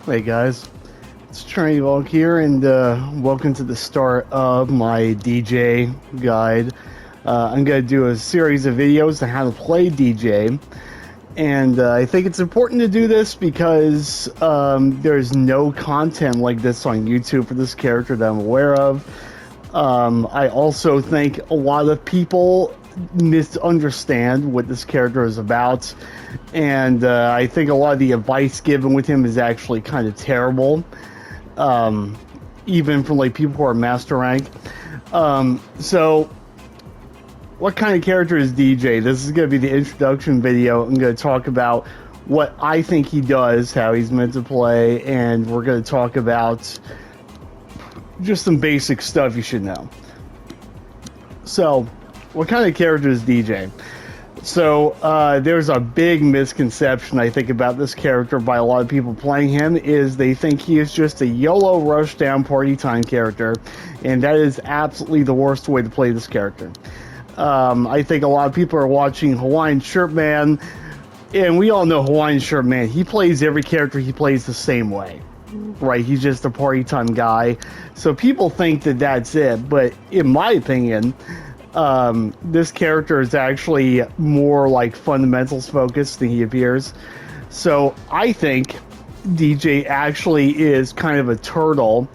Hey guys, it's Trinity Volk here, and welcome to the start of my DJ guide. I'm going to do a series of videos on how to play DJ, and I think it's important to do this because there's no content like this on YouTube for this character that I'm aware of. I also think a lot of people misunderstand what this character is about, and I think a lot of the advice given with him is actually kind of terrible, even from like people who are master rank. So what kind of character is DJ? This is going to be the introduction video. I'm going to talk about what I think he does, how he's meant to play, and we're going to talk about just some basic stuff you should know. So, what kind of character is DJ? So, there's a big misconception, I think, about this character by a lot of people playing him, is they think he is just a YOLO rush down party time character, and that is absolutely the worst way to play this character. I think a lot of people are watching Hawaiian Shirt Man, and we all know Hawaiian Shirt Man. He plays every character he plays the same way. Right, he's just a party time guy. So people think that that's it, but in my opinion, this character is actually more like fundamentals focused than he appears. So I think DJ actually is kind of a turtle,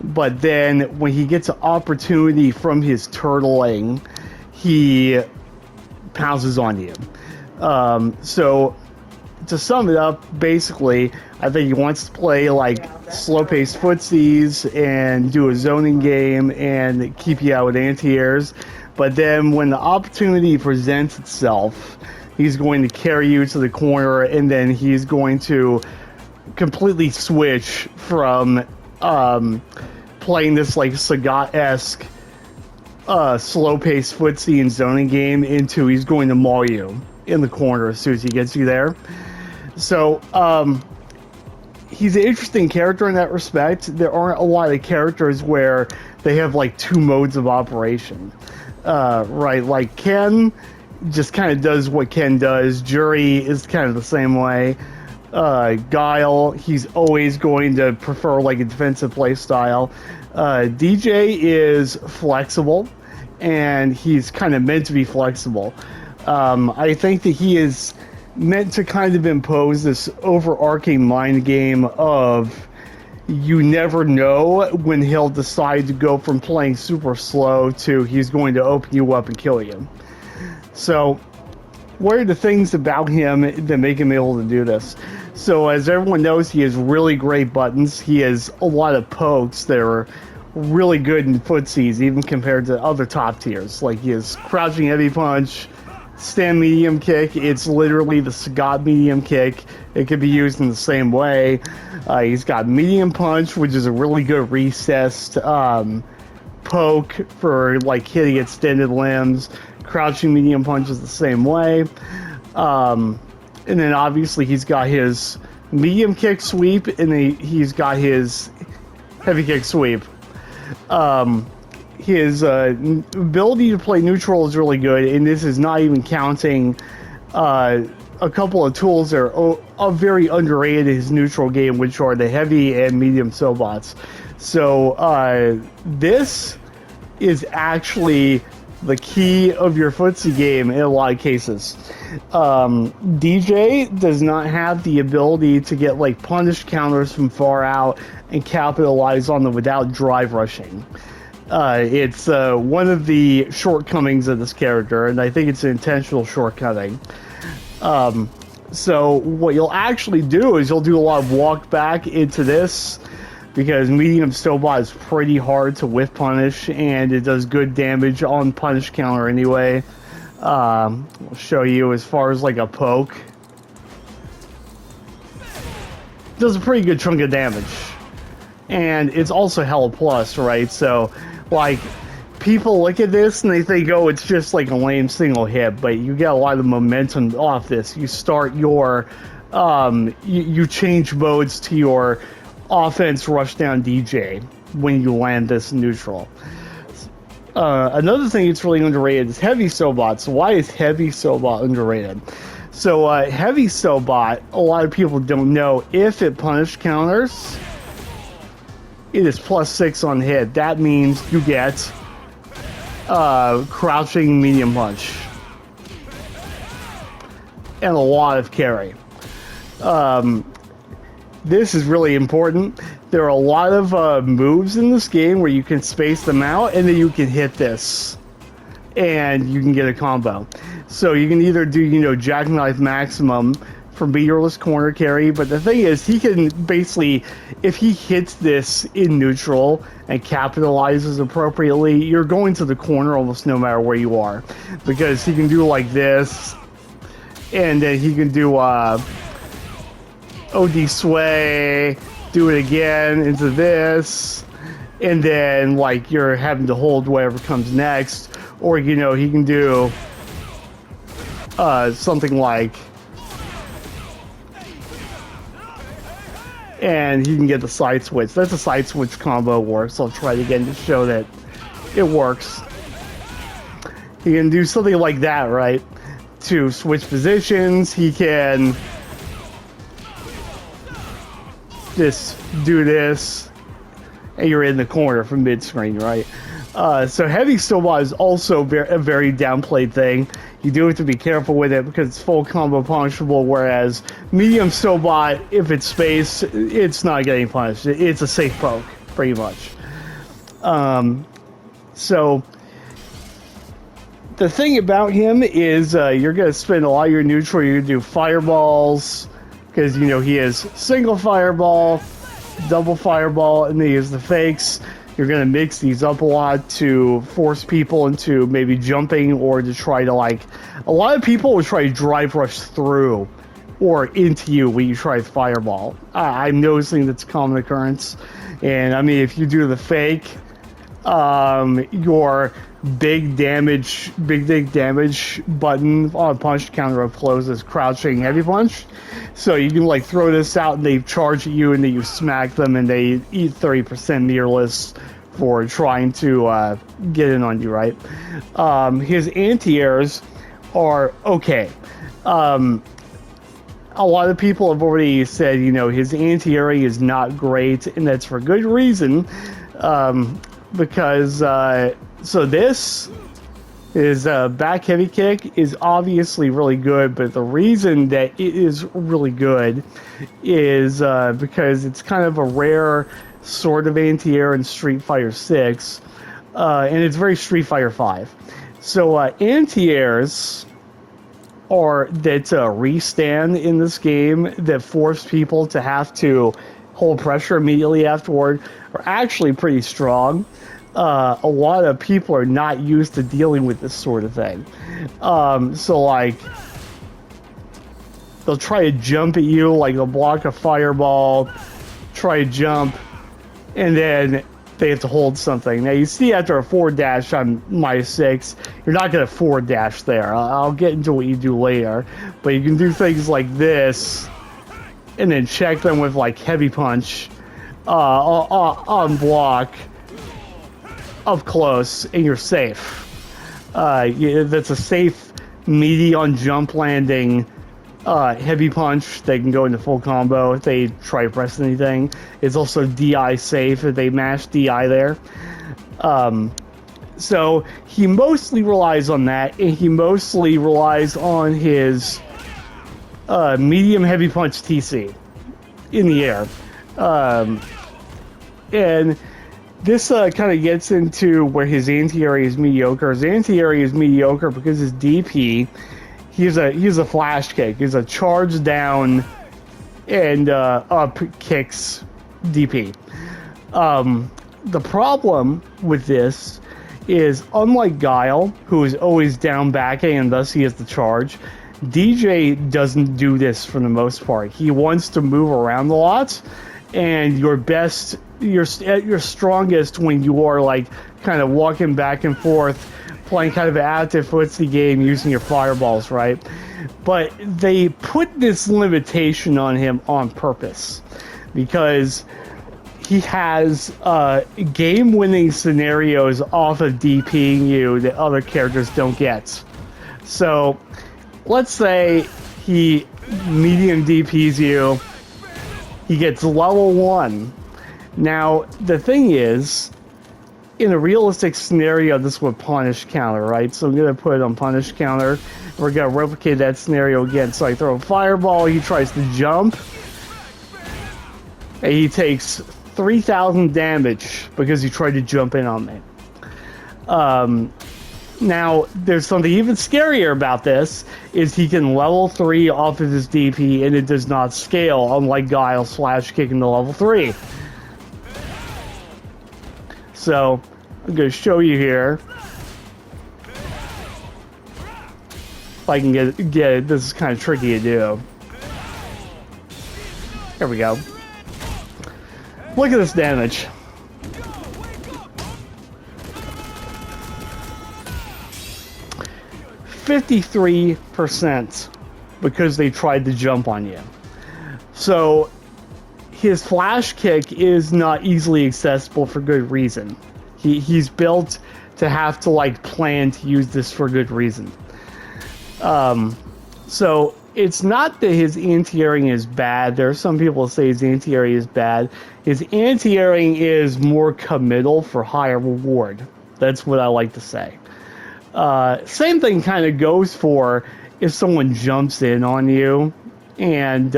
but then when he gets an opportunity from his turtling, he pounces on you. So to sum it up, basically, I think he wants to play like slow-paced footsies and do a zoning game and keep you out with anti-airs. But then when the opportunity presents itself, he's going to carry you to the corner, and then he's going to completely switch from playing this like Sagat-esque slow-paced footsie and zoning game into he's going to maul you in the corner as soon as he gets you there. So, he's an interesting character in that respect. There aren't a lot of characters where they have like two modes of operation. Right, like Ken just kind of does what Ken does. Jury is kind of the same way. Guile, he's always going to prefer like a defensive play style. DJ is flexible, and he's kind of meant to be flexible. I think that he is meant to kind of impose this overarching mind game of you never know when he'll decide to go from playing super slow to he's going to open you up and kill you. So, what are the things about him that make him able to do this? So, as everyone knows, he has really great buttons. He has a lot of pokes that are really good in footsies, even compared to other top tiers. Like, he has crouching heavy punch, stand medium kick. It's literally the Sagat medium kick. It can be used in the same way. He's got medium punch, which is a really good recessed poke for like hitting extended limbs. Crouching medium punch is the same way. And then obviously he's got his medium kick sweep, and he's got his heavy kick sweep. His ability to play neutral is really good, and this is not even counting a couple of tools that are very underrated in his neutral game, which are the heavy and medium sobots. So this is actually the key of your footsie game in a lot of cases. DJ does not have the ability to get like punish counters from far out and capitalize on them without drive rushing. It's one of the shortcomings of this character, and I think it's an intentional shortcoming. So what you'll actually do is you'll do a lot of walk back into this, because medium Stobot is pretty hard to whiff punish, and it does good damage on punish counter anyway. I'll show you as far as like a poke. It does a pretty good chunk of damage. And it's also hella plus, right? So, like, people look at this and they think, oh, it's just like a lame single hit, but you get a lot of momentum off this. You start your, you change modes to your offense rush down DJ when you land this neutral. Another thing that's really underrated is heavy Sobot. So why is heavy Sobot underrated? So heavy Sobot, a lot of people don't know, if it punish counters, it is +6 on hit. That means you get crouching medium punch and a lot of carry. This is really important. There are a lot of moves in this game where you can space them out, and then you can hit this, and you can get a combo. So you can either do, Jackknife Maximum for meterless corner carry, but the thing is, he can basically, if he hits this in neutral and capitalizes appropriately, you're going to the corner almost no matter where you are, because he can do like this, and then he can do OD sway, do it again into this, and then like you're having to hold whatever comes next, or he can do something like, and he can get the side switch. That's a side switch combo works. I'll try it again to show that it works. He can do something like that, right? To switch positions, he can just do this, and you're in the corner from mid-screen, right? So heavy Sobot is also a very downplayed thing. You do have to be careful with it because it's full combo punishable, whereas medium Sobot, if it's space, it's not getting punished. It's a safe poke, pretty much. So the thing about him is you're going to spend a lot of your neutral. You're going to do fireballs, because, he has single fireball, double fireball, and then he has the fakes. You're going to mix these up a lot to force people into maybe jumping, or to try to, like, a lot of people will try to drive rush through or into you when you try fireball. I'm noticing that's a common occurrence. And, I mean, if you do the fake, your big damage button on punch counter up close is crouching heavy punch. So you can like throw this out and they charge at you, and then you smack them and they eat 30% meterless for trying to get in on you, right? His anti-airs are okay. A lot of people have already said, his anti-airing is not great, and that's for good reason. Because so this is back heavy kick is obviously really good, but the reason that it is really good is because it's kind of a rare sort of anti-air in Street Fighter 6, and it's very Street Fighter 5. So anti-airs are that restand in this game that force people to have to hold pressure immediately afterward are actually pretty strong. A lot of people are not used to dealing with this sort of thing. So like, they'll try to jump at you, like they'll block a fireball, try to jump, and then they have to hold something. Now you see after a forward dash on -6, you're not going to forward dash there. I'll get into what you do later, but you can do things like this, and then check them with like heavy punch on block up close, and you're safe. That's a safe meaty on jump landing heavy punch. They can go into full combo if they try to press anything. It's also DI safe if they mash DI there. So he mostly relies on that, and he mostly relies on his medium heavy punch TC in the air. And this kind of gets into where his anti-area is mediocre. His anti-area is mediocre because his DP, he's a flash kick. He's a charge down and up kicks DP. The problem with this is, unlike Guile, who is always down backing and thus he has the charge, Deejay doesn't do this for the most part. He wants to move around a lot, and you're at your strongest when you are like kind of walking back and forth, playing kind of an active footsie game using your fireballs, right? But they put this limitation on him on purpose because he has game-winning scenarios off of DPing you that other characters don't get. So let's say he medium DPs you. He gets level 1. Now, the thing is, in a realistic scenario, this would punish counter, right? So I'm going to put it on punish counter. We're going to replicate that scenario again. So I throw a fireball, he tries to jump, and he takes 3,000 damage because he tried to jump in on me. Now, there's something even scarier about this, is he can level 3 off of his DP, and it does not scale, unlike Guile slash kicking to level 3. So, I'm going to show you here. If I can get it. This is kind of tricky to do. There we go. Look at this damage. %53% because they tried to jump on you. So his flash kick is not easily accessible for good reason. He's built to have to like plan to use this for good reason. So it's not that his anti-airing is bad. There are some people that say his anti-airing is bad. His anti-airing is more committal for higher reward. That's what I like to say. Same thing kind of goes for if someone jumps in on you and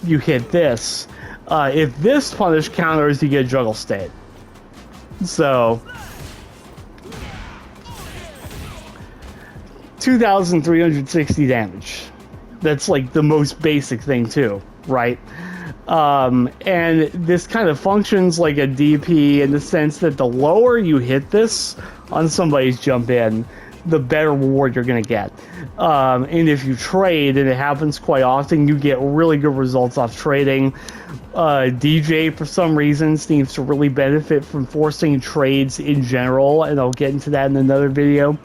you hit this. If this punish counters, you get juggle state. So 2,360 damage. That's like the most basic thing too, right? And this kind of functions like a DP in the sense that the lower you hit this on somebody's jump in, the better reward you're going to get. And if you trade, and it happens quite often, you get really good results off trading. DJ, for some reason, seems to really benefit from forcing trades in general, and I'll get into that in another video.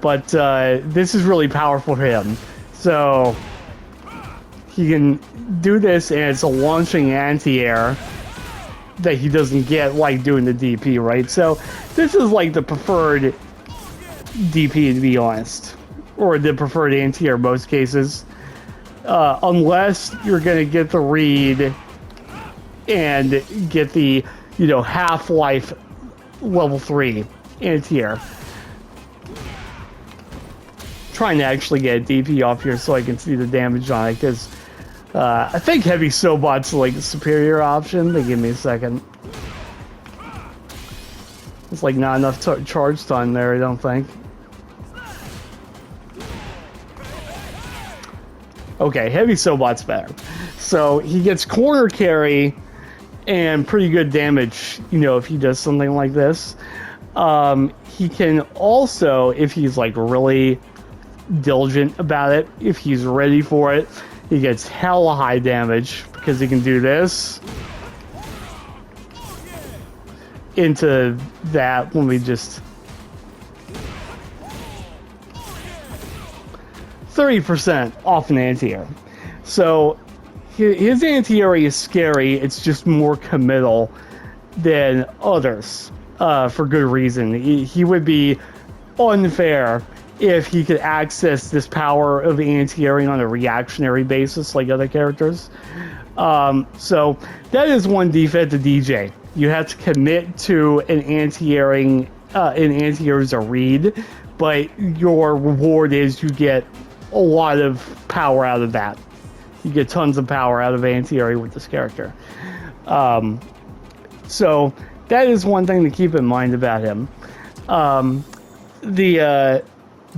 But this is really powerful for him. So he can do this, and it's a launching anti-air that he doesn't get like doing the DP, right? So this is like the preferred DP, to be honest, or the preferred anti-air in most cases, unless you're going to get the read and get the, you know, Half-Life level 3 anti-air. Trying to actually get a DP off here so I can see the damage on it, because I think Heavy Sobot's like the superior option. They give me a second. It's like not enough charge time there, I don't think. Okay, Heavy Sobot's better. So he gets corner carry and pretty good damage, you know, if he does something like this. He can also, if he's like really diligent about it, if he's ready for it, he gets hella high damage because he can do this into that. When we just 30% off an anti-air. So his anti-air is scary. It's just more committal than others, for good reason. He would be unfair if he could access this power of anti-airing on a reactionary basis like other characters. So that is one defect to DJ. You have to commit to an anti-airing, an anti-air is a read, but your reward is you get a lot of power out of that. You get tons of power out of anti-airing with this character. So that is one thing to keep in mind about him. The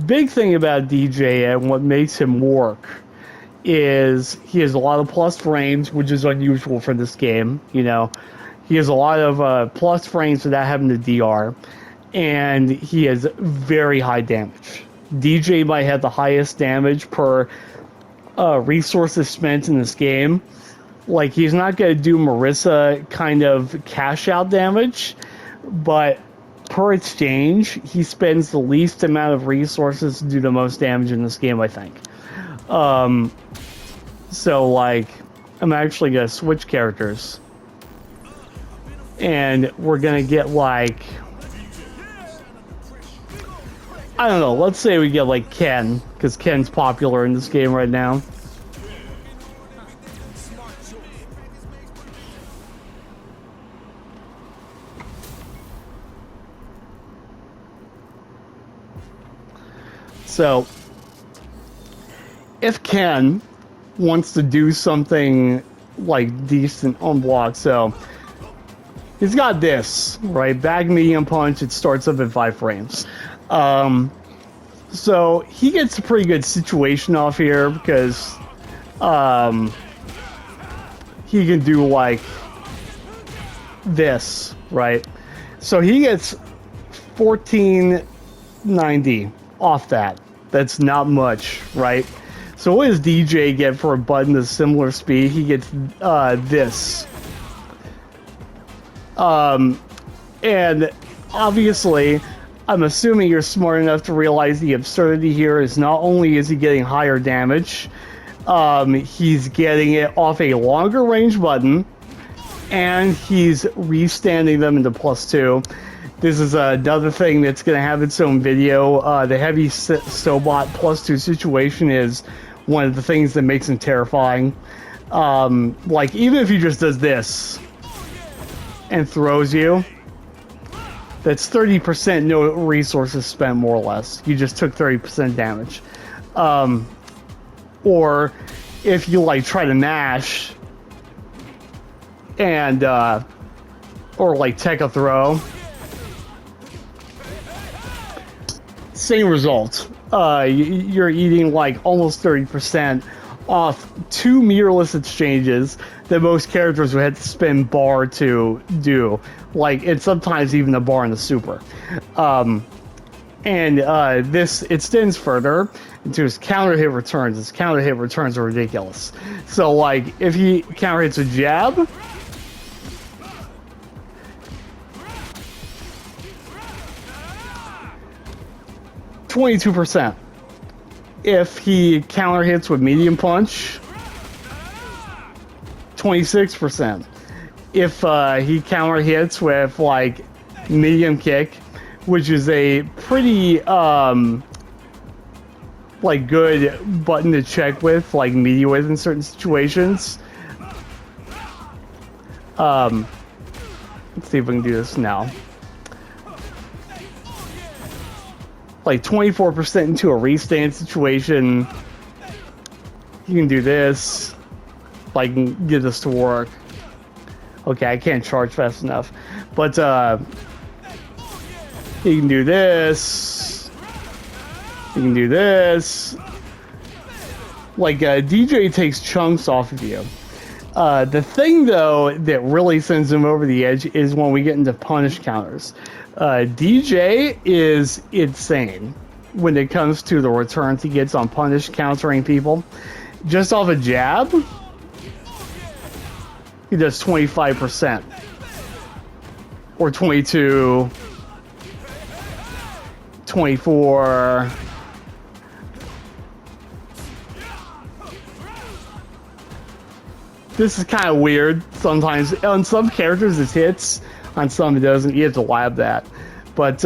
big thing about DJ and what makes him work is he has a lot of plus frames, which is unusual for this game. You know, he has a lot of plus frames without having to DR, and he has very high damage. DJ might have the highest damage per resources spent in this game. Like, he's not going to do Marissa kind of cash out damage, but per exchange, he spends the least amount of resources to do the most damage in this game, I think. So, like, I'm actually going to switch characters. And we're going to get, like, I don't know, let's say we get like Ken, because Ken's popular in this game right now. So, if Ken wants to do something like decent on block, so he's got this, right? Back medium punch, it starts up at 5 frames. So he gets a pretty good situation off here because he can do like this, right? So he gets 1490 off that. That's not much, right? So what does DJ get for a button of similar speed? He gets this. And obviously, I'm assuming you're smart enough to realize the absurdity here is not only is he getting higher damage, he's getting it off a longer range button, and he's restanding them into +2. This is another thing that's going to have its own video. The heavy Sobot +2 situation is one of the things that makes him terrifying. Like, even if he just does this and throws you, that's 30% no resources spent, more or less. You just took 30% damage. Or if you like try to mash and or like take a throw, same result. You're eating like almost 30% off 2 mirrorless exchanges that most characters would have to spend bar to do. Like, it's sometimes even a bar in the super. This extends further into his counter hit returns. His counter hit returns are ridiculous. So, like, if he counter hits a jab, %. If he counter hits with medium punch, 26%. If he counter hits with like medium kick, which is a pretty like good button to check with, like media with in certain situations. Let's see if we can do this now. Like 24% into a restand situation. You can do this. Like, get this to work. Okay, I can't charge fast enough. But, you can do this. You can do this. Like, DJ takes chunks off of you. The thing, though, that really sends him over the edge is when we get into punish counters. DJ is insane when it comes to the returns he gets on punish countering people. Just off a jab, he does 25%. Or 22, 24. This is kind of weird sometimes. On some characters it hits, on some it doesn't. You have to lab that. But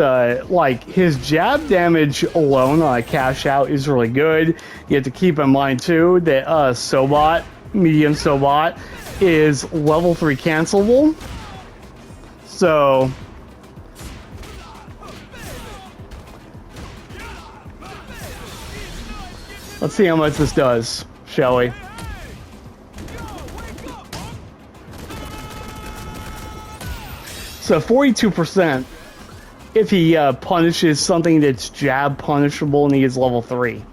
like, his jab damage alone on a cash out is really good. You have to keep in mind too that Sobot, medium Sobot, is level 3 cancelable. So let's see how much this does, shall we? So 42% if he punishes something that's jab punishable and he is level 3.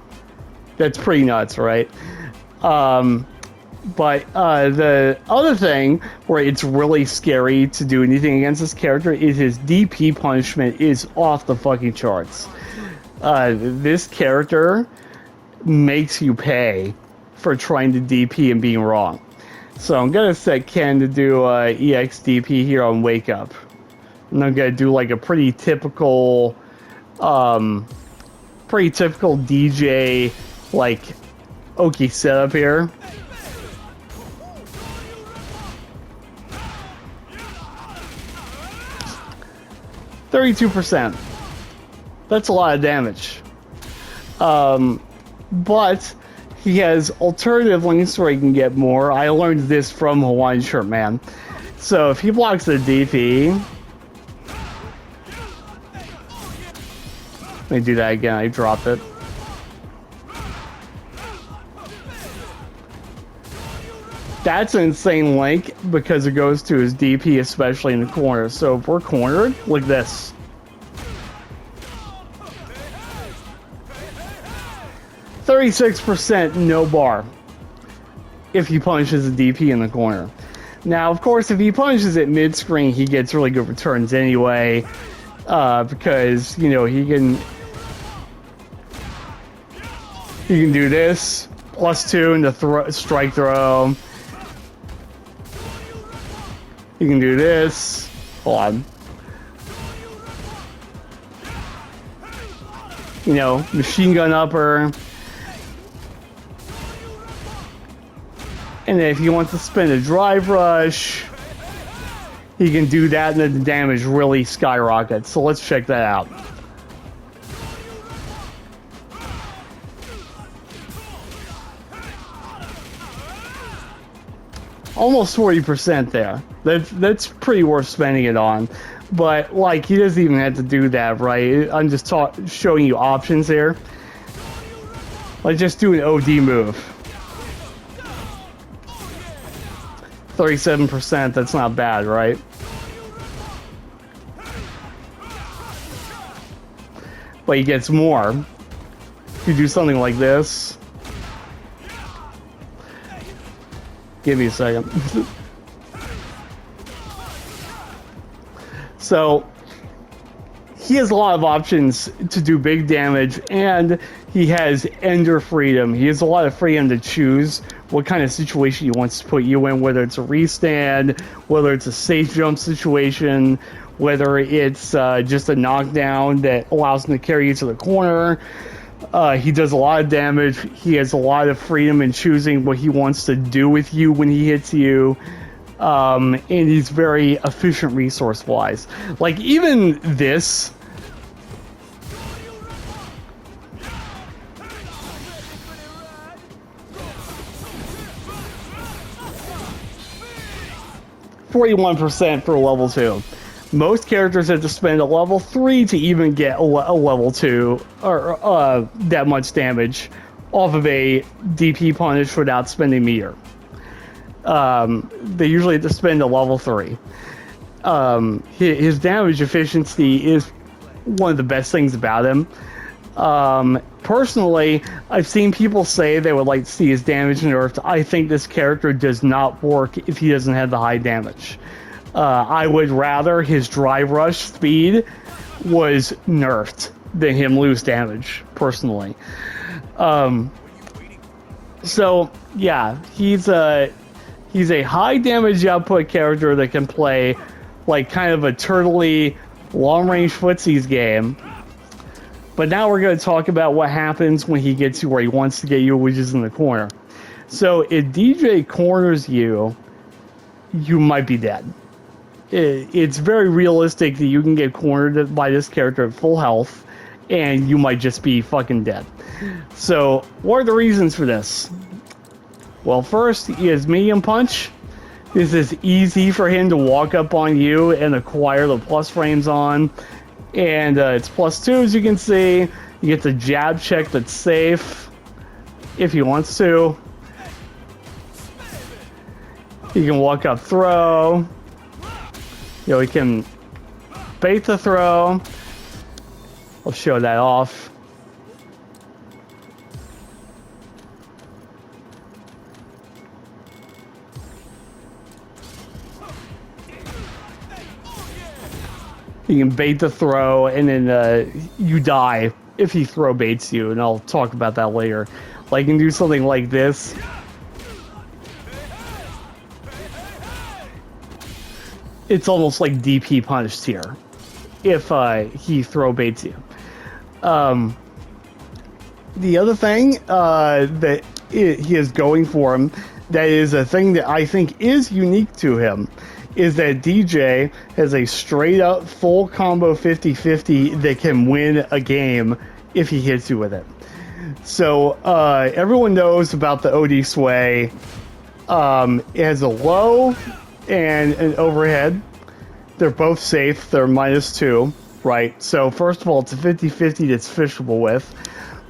That's pretty nuts, right? But the other thing where it's really scary to do anything against this character is his DP punishment is off the fucking charts. This character makes you pay for trying to DP and being wrong. So I'm gonna set Ken to do EX DP here on Wake Up. And I'm gonna do like a pretty typical DJ like Oki setup here. %. That's a lot of damage. But he has alternative links where he can get more. I learned this from Hawaiian Shirt Man. So if he blocks the DP... Let me do that again. I dropped it. That's an insane link because it goes to his DP, especially in the corner. So if we're cornered, look at this. 36% no bar if he punishes a DP in the corner. Now, of course, if he punishes it mid-screen, he gets really good returns anyway, because, you know, he can do this, +2 into strike throw. You can do this. Hold on. You know, machine gun upper. And then if he wants to spin a drive rush, he can do that, and then the damage really skyrockets. So let's check that out. Almost 40% there. That's pretty worth spending it on. But, like, he doesn't even have to do that, right? I'm just showing you options here. Like, just do an OD move. 37%, that's not bad, right? But he gets more. If you do something like this... Give me a second. So, he has a lot of options to do big damage, and he has ender freedom. He has a lot of freedom to choose what kind of situation he wants to put you in, whether it's a restand, whether it's a safe jump situation, whether it's just a knockdown that allows him to carry you to the corner. He does a lot of damage. He has a lot of freedom in choosing what he wants to do with you when he hits you. And he's very efficient resource-wise. Like, even this... %41 for level 2. Most characters have to spend a level 3 to even get a level 2 or that much damage off of a DP punish without spending meter. They usually have to spend a level 3. His damage efficiency is one of the best things about him. Personally, I've seen people say they would like to see his damage nerfed. I think this character does not work if he doesn't have the high damage. I would rather his drive rush speed was nerfed than him lose damage, personally. So, yeah, he's a high damage output character that can play like kind of a turtley long-range footsies game. But now we're going to talk about what happens when he gets you where he wants to get you, which is in the corner. So if DJ corners you, you might be dead. It's very realistic that you can get cornered by this character at full health, and you might just be fucking dead. So, what are the reasons for this? Well, first, he has medium punch. This is easy for him to walk up on you and acquire the plus frames on. And it's +2, as you can see. You get the jab check that's safe, if he wants to. He can walk up throw. You know, he can bait the throw. I'll show that off. You can bait the throw, and then you die if he throw baits you, and I'll talk about that later. Like, you can do something like this. It's almost like DP punished here, if he throw baits you. The other thing that he is going for him, that is a thing that I think is unique to him, is that DJ has a straight up full combo 50-50 that can win a game if he hits you with it. So everyone knows about the OD sway. It has a low and an overhead. They're both safe. They're -2, right? So first of all, it's a 50-50 that's fishable with.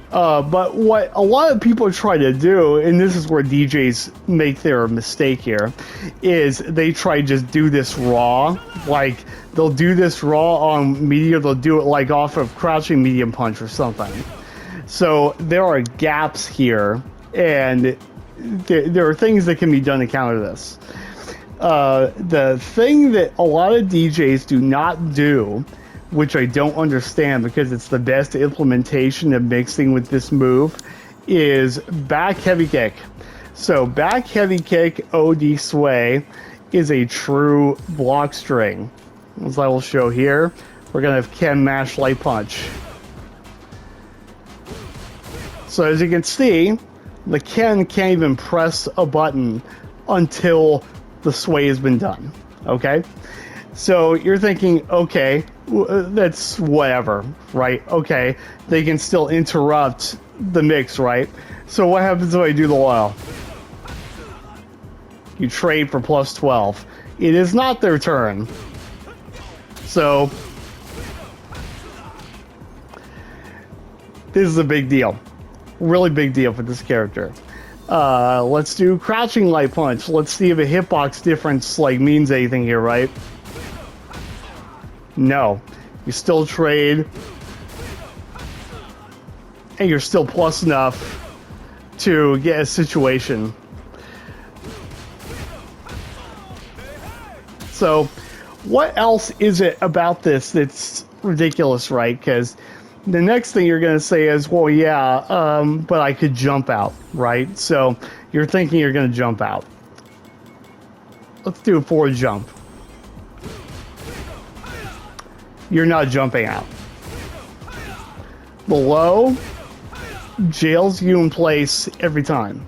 But what a lot of people try to do, and this is where DJs make their mistake here, is they try to just do this raw. Like, they'll do this raw on media, they'll do it like off of crouching medium punch or something. So there are gaps here, and there are things that can be done to counter this. The thing that a lot of DJs do not do, which I don't understand because it's the best implementation of mixing with this move, is back heavy kick. So back heavy kick OD sway is a true block string. As I will show here, we're going to have Ken mash light punch. So as you can see, the Ken can't even press a button until the sway has been done. Okay? So you're thinking, okay, that's whatever, right? Okay, they can still interrupt the mix, right? So what happens if I do the low? You trade for +12. It is not their turn. So this is a big deal. Really big deal for this character. Let's do crouching light punch. Let's see if a hitbox difference means anything here, right? No. You still trade. And you're still plus enough to get a situation. So, what else is it about this that's ridiculous, right? Because the next thing you're going to say is, well, yeah, but I could jump out, right? So, you're thinking you're going to jump out. Let's do a forward jump. You're not jumping out. The low jails you in place every time.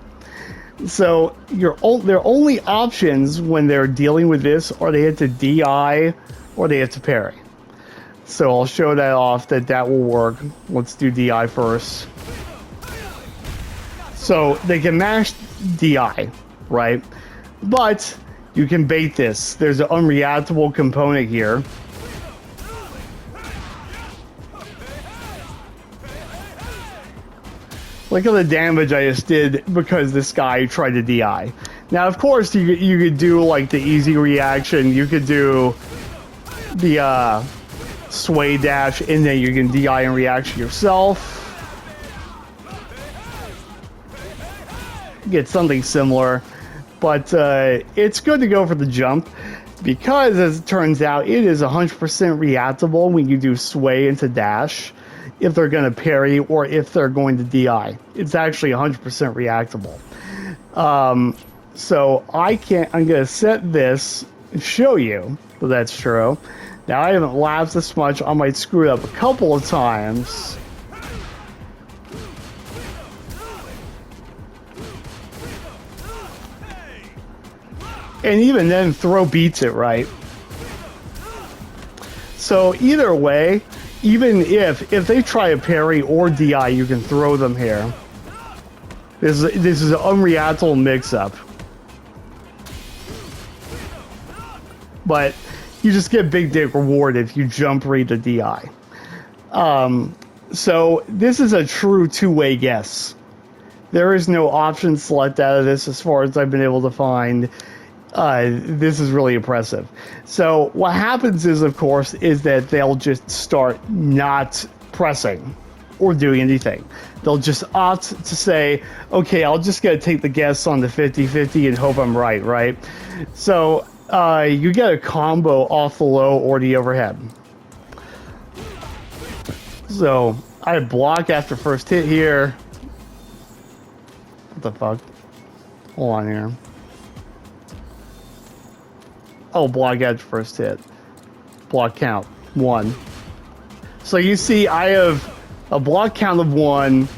So their only options when they're dealing with this are they have to DI or they have to parry. So I'll show that off that will work. Let's do DI first. So they can mash DI, right? But you can bait this. There's an unreactable component here. Look at the damage I just did because this guy tried to DI. Now, of course, you could do like the easy reaction. You could do the sway dash, and then you can DI and reaction yourself. Get something similar, but it's good to go for the jump because, as it turns out, it is 100% reactable when you do sway into dash. If they're going to parry or if they're going to DI. It's actually 100% reactable. So I'm going to set this and show you that that's true. Now, I haven't lapsed this much. I might screw it up a couple of times. And even then, throw beats it, right? So either way, even if they try a parry or DI, you can throw them here. This is an unreactable mix-up. But you just get big dick reward if you jump read the DI. So this is a true two-way guess. There is no option select out of this as far as I've been able to find. This is really impressive. So what happens is, of course, is that they'll just start not pressing or doing anything. They'll just opt to say, okay, I'll just gotta take the guess on the 50-50 and hope I'm right? So you get a combo off the low or the overhead. So I block after first hit here. What the fuck? Hold on here. Oh, block edge first hit. Block count 1. So you see I have a block count of 1.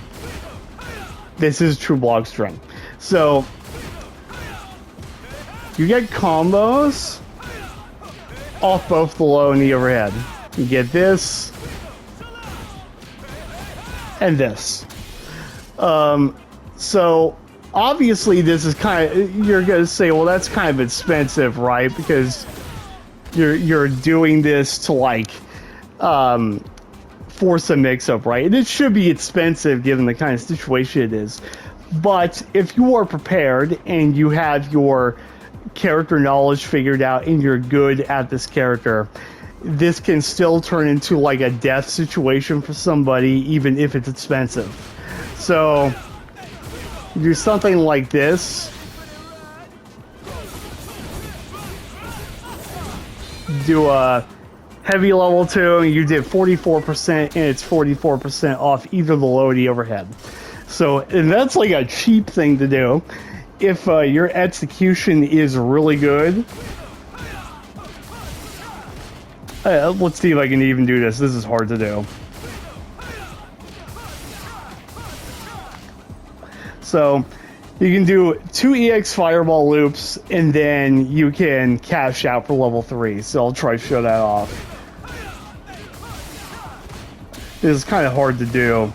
This is true block strength. So you get combos off both the low and the overhead. You get this and this. So obviously this is kind of, you're gonna say, well, that's kind of expensive, right? Because you're doing this to like force a mix-up, right? And it should be expensive given the kind of situation it is. But if you are prepared and you have your character knowledge figured out and you're good at this character, this can still turn into like a death situation for somebody, even if it's expensive. So do something like this. Do a heavy level 2 and you did 44% and it's 44% off either the low or the overhead. So, and that's like a cheap thing to do. If your execution is really good, let's see if I can even do this. This is hard to do. So you can do 2 EX fireball loops and then you can cash out for level 3. So I'll try to show that off. This is kind of hard to do.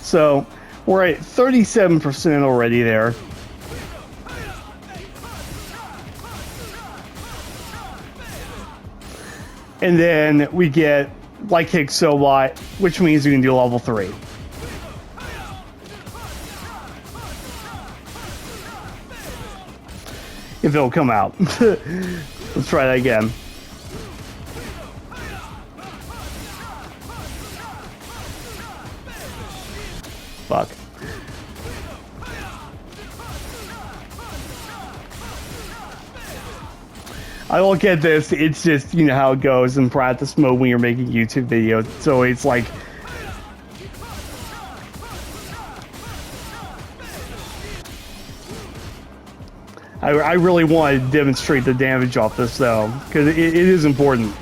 So we're at 37% already there. And then we get like kick Sobot, which means you can do level 3. If it'll come out. Let's try that again. Fuck. I don't get this. It's just, you know how it goes in practice mode when you're making YouTube videos. So it's like, I really want to demonstrate the damage off this though, because it is important.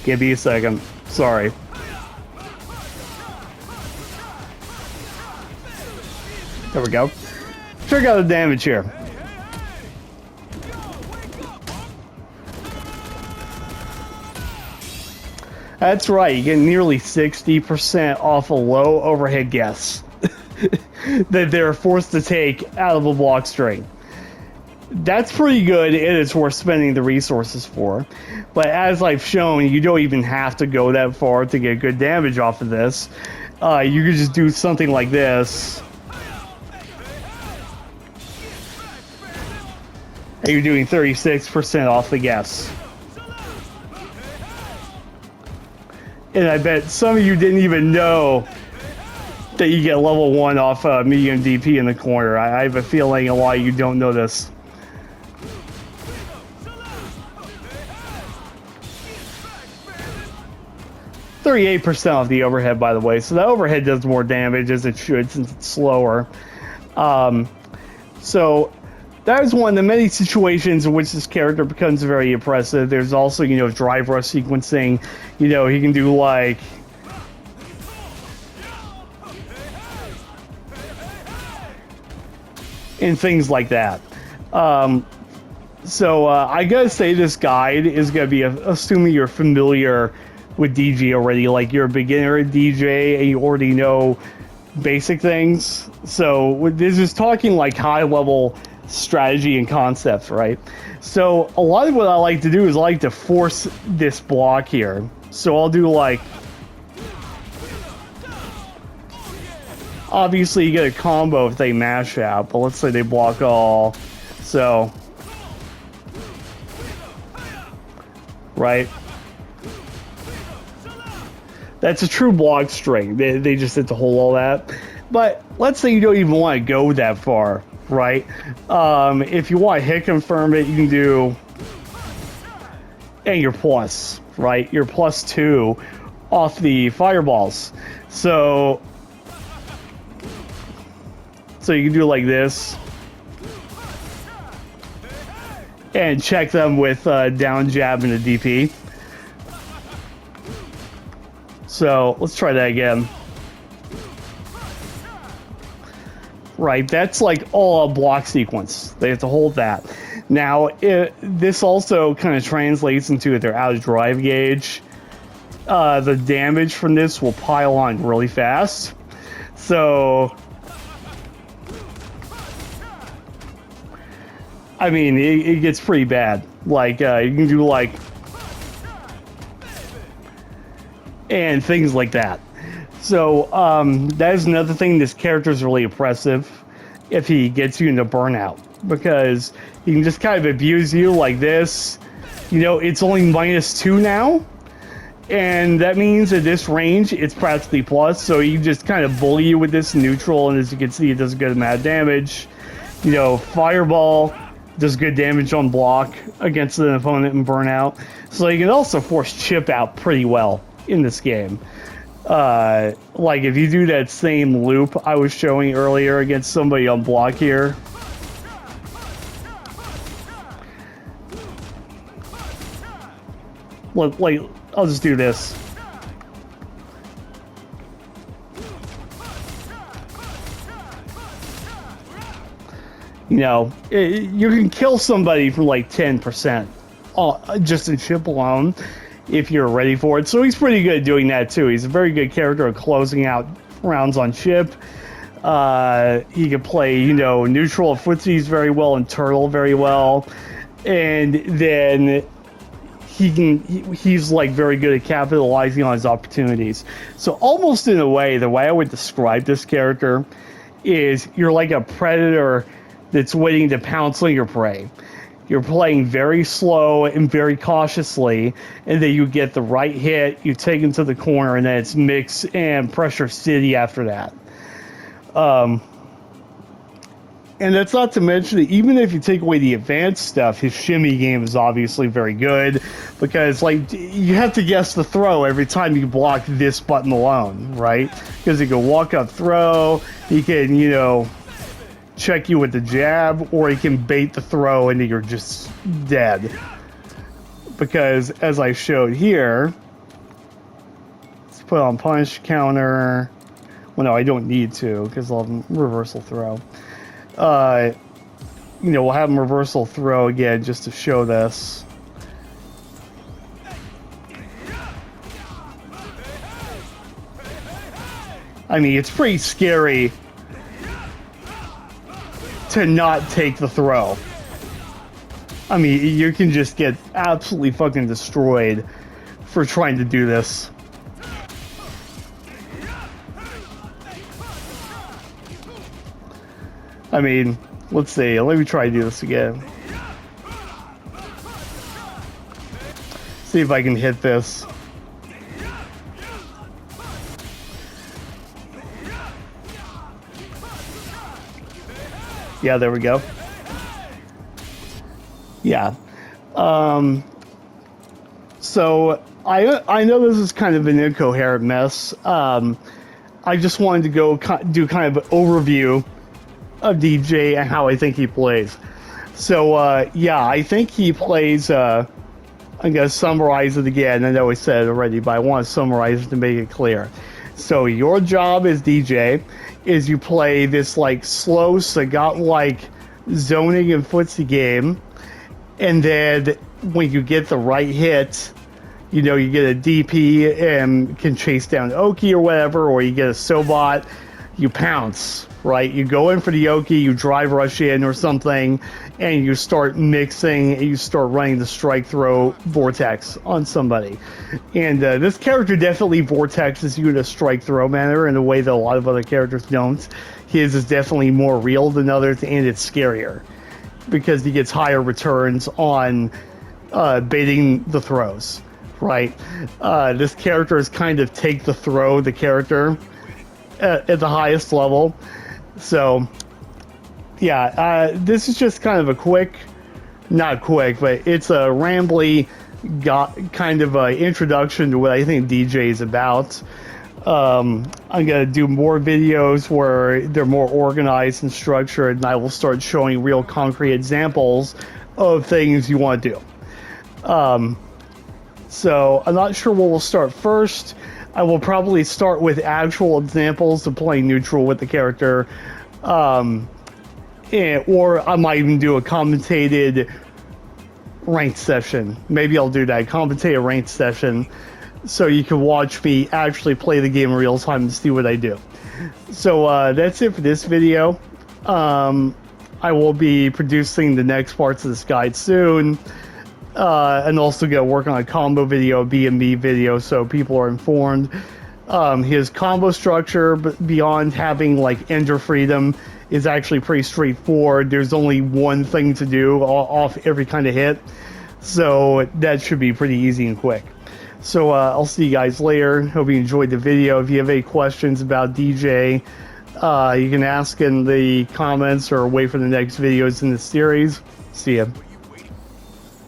Give me a second. Sorry. There we go. Check out the damage here. That's right. You get nearly 60% off a low overhead guess that they're forced to take out of a block string. That's pretty good, and it's worth spending the resources for. But as I've shown, you don't even have to go that far to get good damage off of this. You could just do something like this. And you're doing 36% off the guess. And I bet some of you didn't even know that you get level 1 off medium DP in the corner. I have a feeling a lot of you don't know this. %38 off the overhead, by the way. So the overhead does more damage as it should since it's slower. So that is one of the many situations in which this character becomes very impressive. There's also, you know, drive rush sequencing. You know, he can do like and things like that. So I gotta say this guide is gonna be, assuming you're familiar with Deejay already, like you're a beginner at Deejay and you already know basic things. So this is talking like high level strategy and concepts, right? So a lot of what I like to do is I like to force this block here. So I'll do like, obviously you get a combo if they mash out, but let's say they block all. So, right? That's a true block string. They just had to hold all that. But let's say you don't even want to go that far, right? If you want to hit confirm it, you can do, and your plus, right? Your +2 off the fireballs. So you can do like this. and check them with down jab and a DP. So let's try that again. Right, that's like all a block sequence. They have to hold that. Now, this also kind of translates into their out of drive gauge. The damage from this will pile on really fast. So, I mean, it gets pretty bad. Like, you can do like, and things like that. So, that is another thing. This character is really oppressive if he gets you into burnout, because he can just kind of abuse you like this. You know, it's only -2 now, and that means at this range, it's practically plus, so he just kind of bully you with this neutral, and as you can see, it does a good amount of damage. You know, Fireball does good damage on block against an opponent in burnout, so you can also force Chip out pretty well in this game. Like if you do that same loop I was showing earlier against somebody on block here, look, like, I'll just do this. You know, you can kill somebody for like 10% just in chip alone, if you're ready for it. So he's pretty good at doing that too. He's a very good character at closing out rounds on chip. He can play, you know, neutral footsies very well and turtle very well. And then he's like very good at capitalizing on his opportunities. So almost in a way, the way I would describe this character is you're like a predator that's waiting to pounce on your prey. You're playing very slow and very cautiously, and then you get the right hit, you take him to the corner, and then it's mix and pressure city after that. And that's not to mention that even if you take away the advanced stuff, his shimmy game is obviously very good, because like you have to guess the throw every time you block this button alone, right? Because he can walk up throw, he can, you know, check you with the jab, or he can bait the throw and you're just dead. Because as I showed here, let's put on punish counter. Well, no, I don't need to because I'll have reversal throw. You know, we'll have him reversal throw again just to show this. I mean, it's pretty scary to not take the throw. I mean, you can just get absolutely fucking destroyed for trying to do this. I mean, let's see. Let me try to do this again. See if I can hit this. Yeah, there we go. Yeah. So I know this is kind of an incoherent mess. I just wanted to go do kind of an overview of Deejay and how I think he plays. So yeah, I think he plays. I'm gonna summarize it again. I know I said it already, but I want to summarize it to make it clear. So your job as Deejay is you play this like slow Sagat like zoning and footsie game, and then when you get the right hit, you know, you get a DP and can chase down Oki or whatever, or you get a Sobot, you pounce, right? You go in for the Oki, you drive rush in or something, and you start mixing, and you start running the strike throw vortex on somebody. And this character definitely vortexes you in a strike throw manner in a way that a lot of other characters don't. His is definitely more real than others, and it's scarier because he gets higher returns on baiting the throws, right? This character is kind of take the throw, the character at the highest level. So yeah, this is just kind of a quick, not quick, but it's a rambly kind of introduction to what I think Deejay is about. I'm going to do more videos where they're more organized and structured, and I will start showing real concrete examples of things you want to do. So I'm not sure what we'll start first. I will probably start with actual examples of playing neutral with the character. Or I might even do a commentated ranked session. Maybe I'll do that, commentate a ranked session, so you can watch me actually play the game in real time and see what I do. So that's it for this video. I will be producing the next parts of this guide soon. And also go work on a combo video, B&B video, so people are informed. His combo structure, beyond having like ender freedom, is actually pretty straightforward. There's only one thing to do off every kind of hit, so that should be pretty easy and quick. So I'll see you guys later. Hope you enjoyed the video. If you have any questions about Deejay, you can ask in the comments or wait for the next videos in the series. See ya.